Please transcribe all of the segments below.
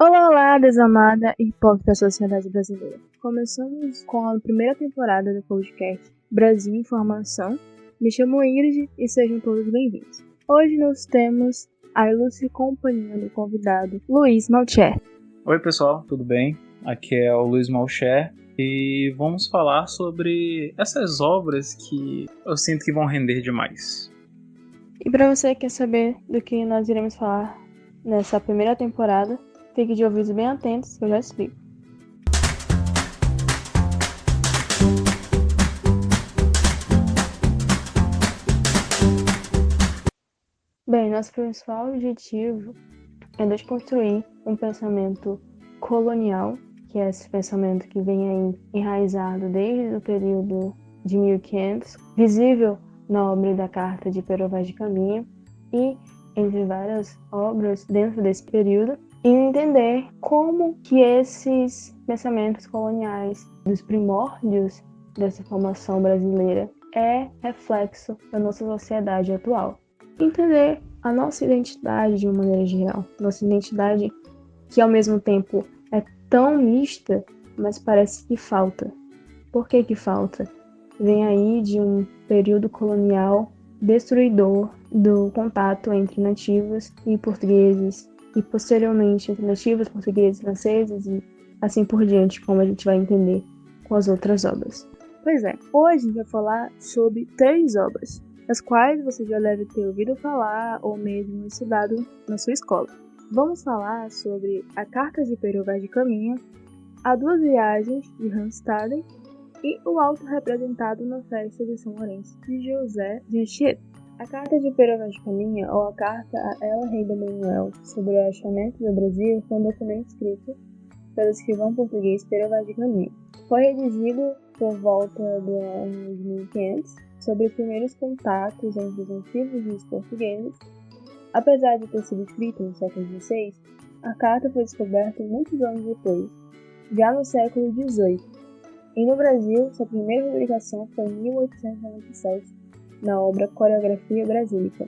Olá, olá, desamada e hipócrita sociedade brasileira. Começamos com a primeira temporada do podcast Brasil Informação. Me chamo Ingrid e sejam todos bem-vindos. Hoje nós temos a ilustre companhia do convidado Luiz Malcher. Oi pessoal, tudo bem? Aqui é o Luiz Malcher e vamos falar sobre essas obras que eu sinto que vão render demais. E para você que quer saber do que nós iremos falar nessa primeira temporada, fique de ouvidos bem atentos que eu já explico. Bem, nosso principal objetivo é desconstruir um pensamento colonial, que é esse pensamento que vem aí enraizado desde o período de 1500, visível na obra da Carta de Pero Vaz de Caminha e entre várias obras dentro desse período, e entender como que esses pensamentos coloniais dos primórdios dessa formação brasileira é reflexo da nossa sociedade atual. Entender a nossa identidade de uma maneira geral, nossa identidade que ao mesmo tempo é tão mista, mas parece que falta. Por que falta? Vem aí de um período colonial destruidor do contato entre nativos e portugueses, e posteriormente entre nativos, portugueses, franceses e assim por diante, como a gente vai entender com as outras obras. Pois é, hoje a gente vai falar sobre 3 obras, as quais você já deve ter ouvido falar ou mesmo estudado na sua escola. Vamos falar sobre a Carta de Pero Vaz de Caminha, As Duas Viagens de Hans Staden e o Auto Representado na Festa de São Lourenço de José de Anchieta. A Carta de Pero Vaz de Caminha, ou a Carta a Ela Rei do Manuel sobre o Achamento do Brasil, foi um documento escrito pelo escrivão português Pero Vaz de Caminha. Foi redigido por volta do ano de 1500 sobre os primeiros contatos entre os nativos e os portugueses. Apesar de ter sido escrita no século XVI, a carta foi descoberta muitos anos depois, já no século XVIII. E no Brasil, sua primeira publicação foi em 1897, na obra Coreografia Brasílica.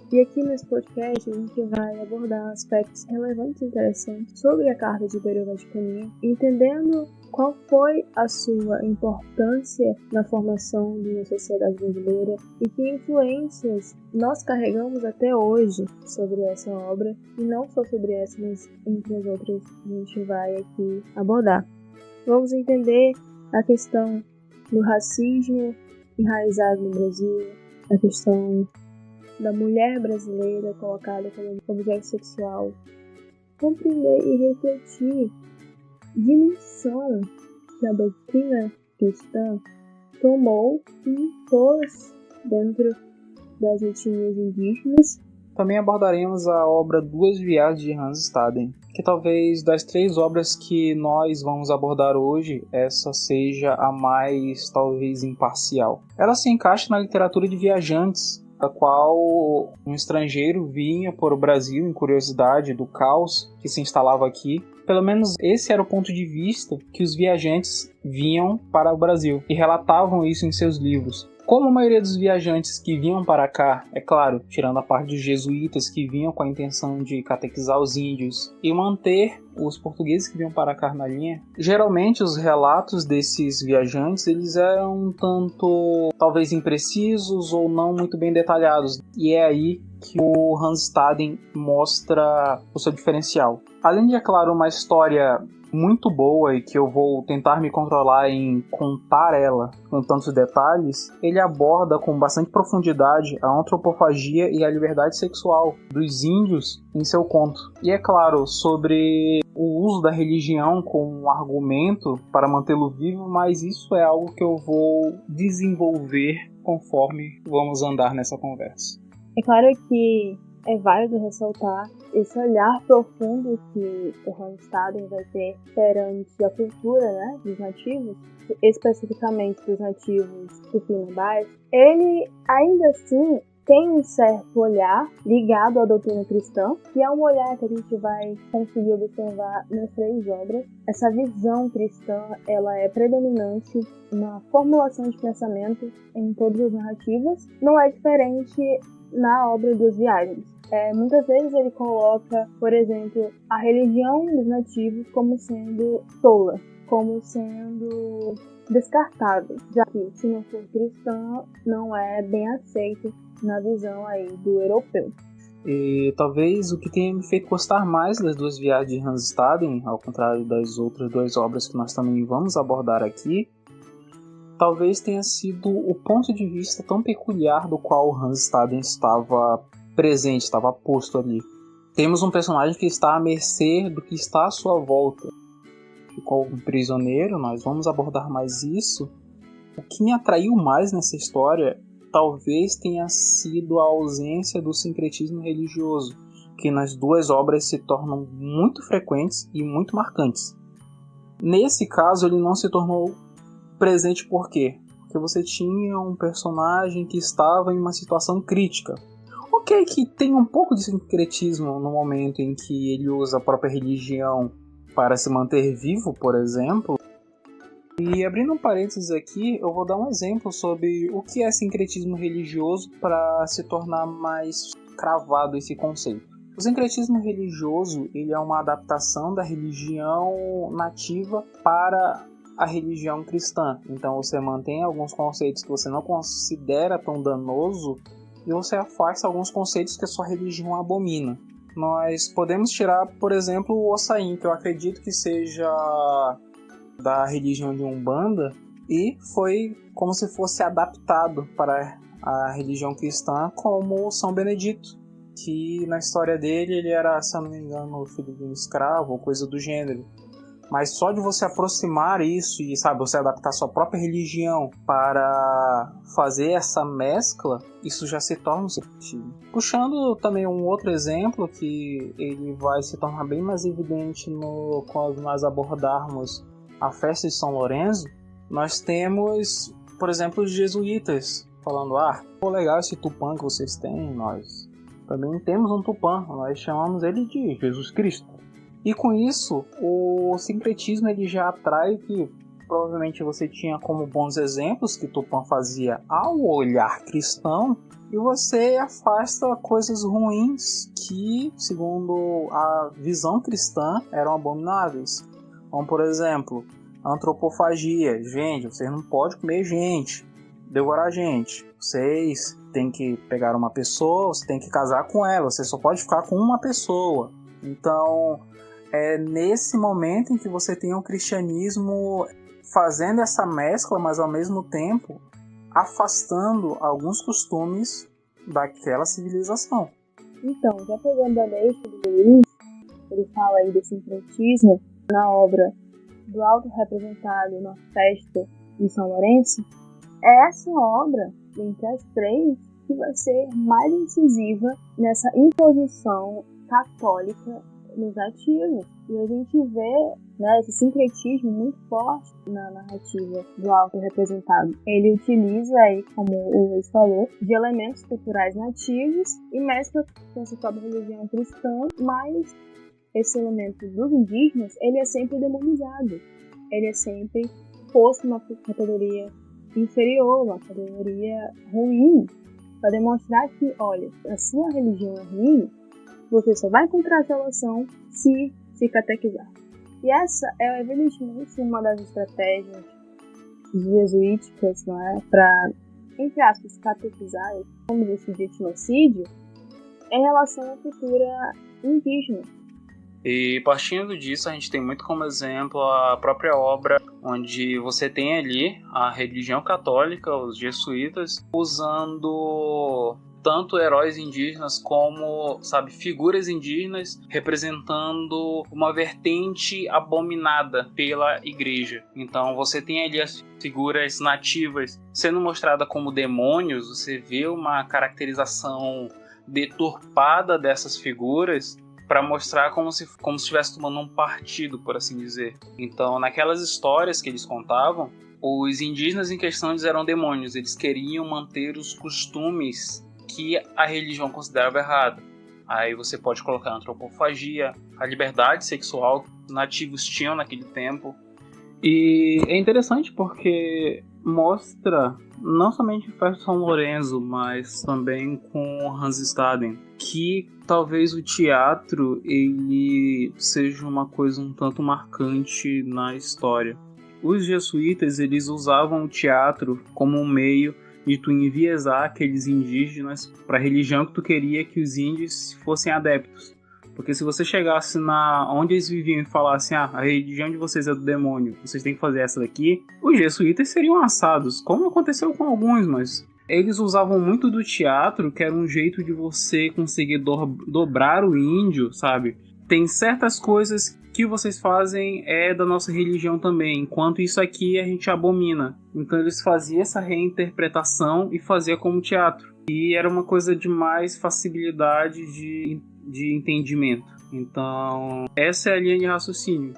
E aqui nesse podcast a gente vai abordar aspectos relevantes e interessantes sobre a Carta de Pero Vaz de Caminha, entendendo qual foi a sua importância na formação de uma sociedade brasileira e que influências nós carregamos até hoje sobre essa obra, e não só sobre essa, mas entre as outras que a gente vai aqui abordar. Vamos entender a questão do racismo enraizado no Brasil, a questão da mulher brasileira colocada como objeto sexual, compreender e refletir dimensão que a doutrina cristã tomou e impôs dentro das etnias indígenas. Também abordaremos a obra Duas Viagens de Hans Staden, que talvez das 3 obras que nós vamos abordar hoje, essa seja a mais, talvez, imparcial. Ela se encaixa na literatura de viajantes, a qual um estrangeiro vinha para o Brasil em curiosidade do caos que se instalava aqui. Pelo menos esse era o ponto de vista que os viajantes vinham para o Brasil e relatavam isso em seus livros. Como a maioria dos viajantes que vinham para cá, é claro, tirando a parte dos jesuítas que vinham com a intenção de catequizar os índios e manter os portugueses que vinham para cá na linha, geralmente os relatos desses viajantes eles eram um tanto, talvez imprecisos ou não muito bem detalhados. E é aí que o Hans Staden mostra o seu diferencial. Além de, é claro, uma história muito boa e que eu vou tentar me controlar em contar ela com tantos detalhes, ele aborda com bastante profundidade a antropofagia e a liberdade sexual dos índios em seu conto. E é claro, sobre o uso da religião como um argumento para mantê-lo vivo, mas isso é algo que eu vou desenvolver conforme vamos andar nessa conversa. É claro que é válido ressaltar esse olhar profundo que o Hans Staden vai ter perante a cultura, dos nativos, especificamente dos nativos tupinambás. Ele, ainda assim, tem um certo olhar ligado à doutrina cristã, que é um olhar que a gente vai conseguir observar nas 3 obras. Essa visão cristã ela é predominante na formulação de pensamento em todas as narrativas. Não é diferente na obra Duas Viagens. Muitas vezes ele coloca, por exemplo, a religião dos nativos como sendo tola, como sendo descartável, já que se não for cristã, não é bem aceito na visão aí do europeu. E talvez o que tenha me feito gostar mais das duas viagens de Hans Staden, ao contrário das outras duas obras que nós também vamos abordar aqui, talvez tenha sido o ponto de vista tão peculiar do qual Hans Staden estava presente, estava posto ali. Temos um personagem que está à mercê do que está à sua volta. Ficou um prisioneiro, nós vamos abordar mais isso. O que me atraiu mais nessa história talvez tenha sido a ausência do sincretismo religioso, que nas duas obras se tornam muito frequentes e muito marcantes. Nesse caso, ele não se tornou presente por quê? Porque você tinha um personagem que estava em uma situação crítica. Ok, que tem um pouco de sincretismo no momento em que ele usa a própria religião para se manter vivo, por exemplo. E abrindo um parênteses aqui, eu vou dar um exemplo sobre o que é sincretismo religioso para se tornar mais cravado esse conceito. O sincretismo religioso ele é uma adaptação da religião nativa para a religião cristã. Então você mantém alguns conceitos que você não considera tão danoso e você afasta alguns conceitos que a sua religião abomina. Nós podemos tirar, por exemplo, o Ossain, que eu acredito que seja da religião de Umbanda e foi como se fosse adaptado para a religião cristã como São Benedito, que na história dele ele era, se eu não me engano, filho de um escravo ou coisa do gênero. Mas só de você aproximar isso e, sabe, você adaptar sua própria religião para fazer essa mescla, isso já se torna um sentido. Puxando também um outro exemplo que ele vai se tornar bem mais evidente quando nós abordarmos a festa de São Lourenço, nós temos, por exemplo, os jesuítas falando, pô, legal esse Tupã que vocês têm, nós também temos um Tupã, nós chamamos ele de Jesus Cristo. E com isso, o sincretismo ele já atrai que provavelmente você tinha como bons exemplos que Tupã fazia ao olhar cristão, e você afasta coisas ruins que, segundo a visão cristã, eram abomináveis. Como, por exemplo, antropofagia. Gente, vocês não podem comer gente, devorar gente. Vocês têm que pegar uma pessoa, você tem que casar com ela, você só pode ficar com uma pessoa. Então, é nesse momento em que você tem o cristianismo fazendo essa mescla, mas ao mesmo tempo afastando alguns costumes daquela civilização. Então, já pegando a deixa do Luiz, ele fala aí desse sincretismo na obra do Alto Representado na Festa de São Lourenço. É essa obra, entre as três, que vai ser mais incisiva nessa imposição católica nos nativos. E a gente vê, né, esse sincretismo muito forte na narrativa do Alto Representado. Ele utiliza aí, como o Luiz falou, de elementos culturais nativos e mescla com a própria religião cristã, mas esse elemento dos indígenas, ele é sempre demonizado. Ele é sempre posto numa categoria inferior, uma categoria ruim, para demonstrar que, olha, a sua religião é ruim, você só vai encontrar a salvação se catequizar. E essa é, evidentemente, uma das estratégias jesuíticas, não é? Para, entre aspas, catequizar, como disse de etnocídio, em relação à cultura indígena. E partindo disso, a gente tem muito como exemplo a própria obra onde você tem ali a religião católica, os jesuítas, usando tanto heróis indígenas como, sabe, figuras indígenas representando uma vertente abominada pela igreja. Então você tem ali as figuras nativas sendo mostradas como demônios, você vê uma caracterização deturpada dessas figuras para mostrar como se estivesse tomando um partido, por assim dizer. Então, naquelas histórias que eles contavam, os indígenas em questão eram demônios, eles queriam manter os costumes que a religião considerava errado. Aí você pode colocar a antropofagia, a liberdade sexual que os nativos tinham naquele tempo. E é interessante porque mostra não somente o Festa São Lourenço, mas também com Hans Staden, que talvez o teatro ele seja uma coisa um tanto marcante na história. Os jesuítas eles usavam o teatro como um meio de tu enviesar aqueles indígenas para a religião que tu queria que os índios fossem adeptos. Porque se você chegasse onde eles viviam e falasse, a religião de vocês é do demônio, vocês têm que fazer essa daqui, os jesuítas seriam assados, como aconteceu com alguns, mas eles usavam muito do teatro, que era um jeito de você conseguir dobrar o índio, sabe? Tem certas coisas que vocês fazem da nossa religião também, enquanto isso aqui a gente abomina. Então eles faziam essa reinterpretação e faziam como teatro. E era uma coisa de mais facilidade de entendimento. Então, essa é a linha de raciocínio.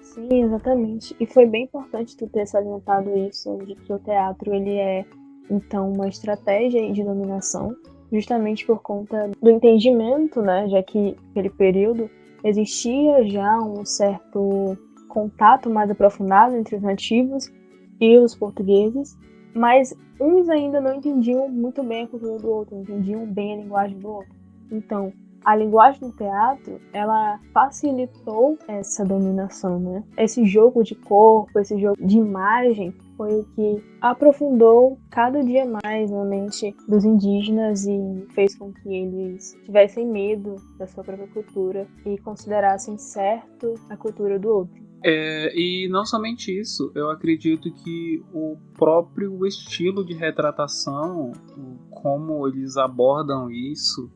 Sim, exatamente. E foi bem importante tu ter salientado isso, de que o teatro ele é, então, uma estratégia de dominação, justamente por conta do entendimento, né, já que naquele período existia já um certo contato mais aprofundado entre os nativos e os portugueses, mas uns ainda não entendiam muito bem a cultura do outro, não entendiam bem a linguagem do outro. Então, a linguagem do teatro, ela facilitou essa dominação, né? Esse jogo de corpo, esse jogo de imagem foi o que aprofundou cada dia mais na mente dos indígenas e fez com que eles tivessem medo da sua própria cultura e considerassem certo a cultura do outro. E não somente isso, eu acredito que o próprio estilo de retratação, como eles abordam isso,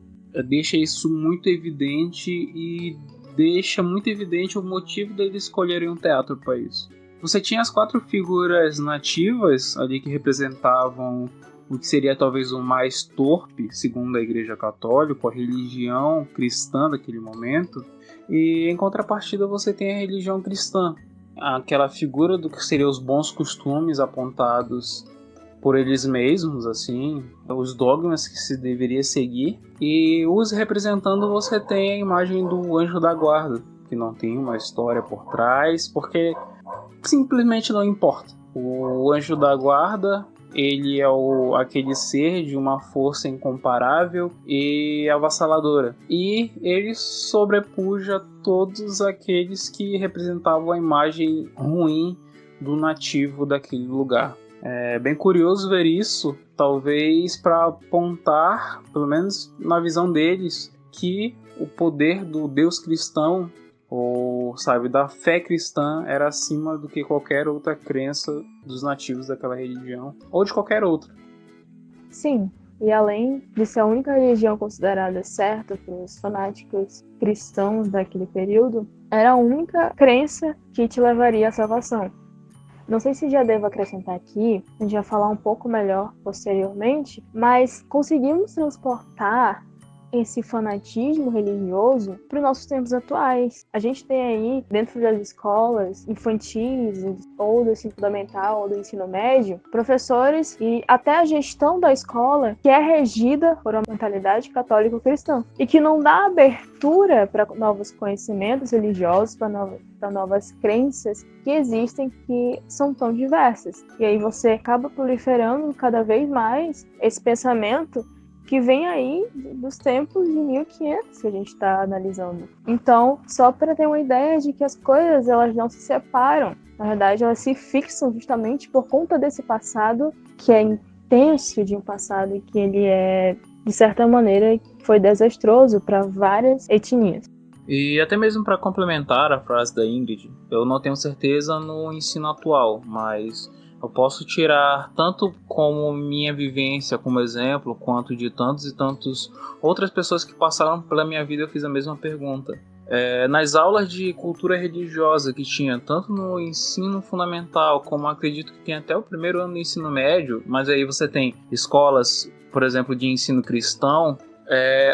deixa isso muito evidente e deixa muito evidente o motivo deles escolherem um teatro para isso. Você tinha as 4 figuras nativas ali que representavam o que seria talvez o mais torpe, segundo a Igreja Católica, a religião cristã daquele momento. E em contrapartida você tem a religião cristã, aquela figura do que seriam os bons costumes apontados por eles mesmos, assim, os dogmas que se deveria seguir. E os representando você tem a imagem do anjo da guarda, que não tem uma história por trás, porque simplesmente não importa. O anjo da guarda, ele é aquele ser de uma força incomparável e avassaladora. E ele sobrepuja todos aqueles que representavam a imagem ruim do nativo daquele lugar. É bem curioso ver isso, talvez para apontar, pelo menos na visão deles, que o poder do Deus cristão, ou sabe, da fé cristã, era acima do que qualquer outra crença dos nativos daquela religião, ou de qualquer outra. Sim, e além de ser a única religião considerada certa para os fanáticos cristãos daquele período, era a única crença que te levaria à salvação. Não sei se já devo acrescentar aqui, a gente vai falar um pouco melhor posteriormente, mas conseguimos transportar esse fanatismo religioso para os nossos tempos atuais. A gente tem aí, dentro das escolas infantis, ou do ensino fundamental, ou do ensino médio, professores e até a gestão da escola que é regida por uma mentalidade católico-cristã e que não dá abertura para novos conhecimentos religiosos, para novas crenças que existem, que são tão diversas. E aí você acaba proliferando cada vez mais esse pensamento que vem aí dos tempos de 1500 que a gente está analisando. Então, só para ter uma ideia de que as coisas elas não se separam, na verdade elas se fixam justamente por conta desse passado que é intenso, de um passado que ele é, de certa maneira, foi desastroso para várias etnias. E até mesmo para complementar a frase da Ingrid, eu não tenho certeza no ensino atual, mas eu posso tirar tanto como minha vivência como exemplo, quanto de tantos e tantos outras pessoas que passaram pela minha vida. Eu fiz a mesma pergunta. Nas aulas de cultura religiosa que tinha tanto no ensino fundamental, como acredito que tem até o primeiro ano do ensino médio, mas aí você tem escolas, por exemplo, de ensino cristão,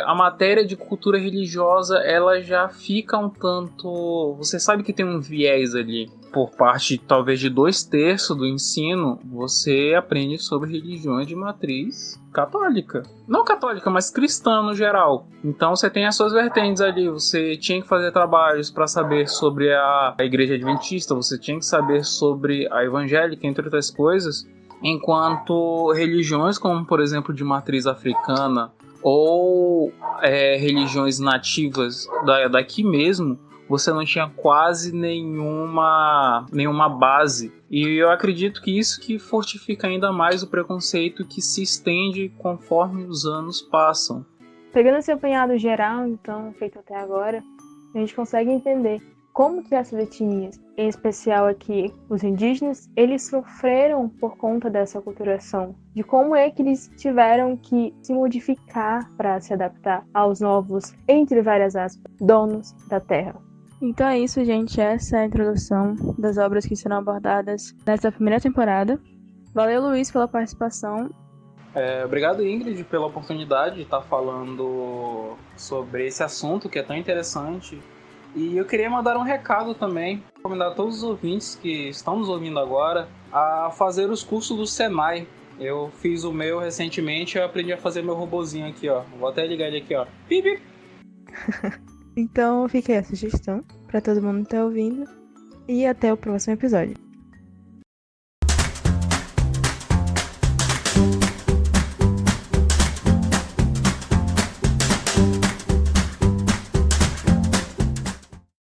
a matéria de cultura religiosa ela já fica um tanto... Você sabe que tem um viés ali. Por parte talvez de 2/3 do ensino, você aprende sobre religiões de matriz católica. Não católica, mas cristã no geral. Então você tem as suas vertentes ali. Você tinha que fazer trabalhos para saber sobre a igreja adventista, você tinha que saber sobre a evangélica, entre outras coisas. Enquanto religiões como, por exemplo, de matriz africana ou religiões nativas daqui mesmo, você não tinha quase nenhuma base. E eu acredito que isso que fortifica ainda mais o preconceito que se estende conforme os anos passam. Pegando esse apanhado geral, então, feito até agora, a gente consegue entender como que essas etnias, em especial aqui os indígenas, eles sofreram por conta dessa aculturação, de como é que eles tiveram que se modificar para se adaptar aos novos, entre várias aspas, donos da terra. Então é isso, gente. Essa é a introdução das obras que serão abordadas nessa primeira temporada. Valeu, Luiz, pela participação. Obrigado, Ingrid, pela oportunidade de estar falando sobre esse assunto que é tão interessante. E eu queria mandar um recado também, recomendar a todos os ouvintes que estão nos ouvindo agora a fazer os cursos do Senai. Eu fiz o meu recentemente, eu aprendi a fazer meu robozinho aqui, ó. Vou até ligar ele aqui, ó. Pip, pip. Então fica aí a sugestão para todo mundo que está ouvindo. E até o próximo episódio.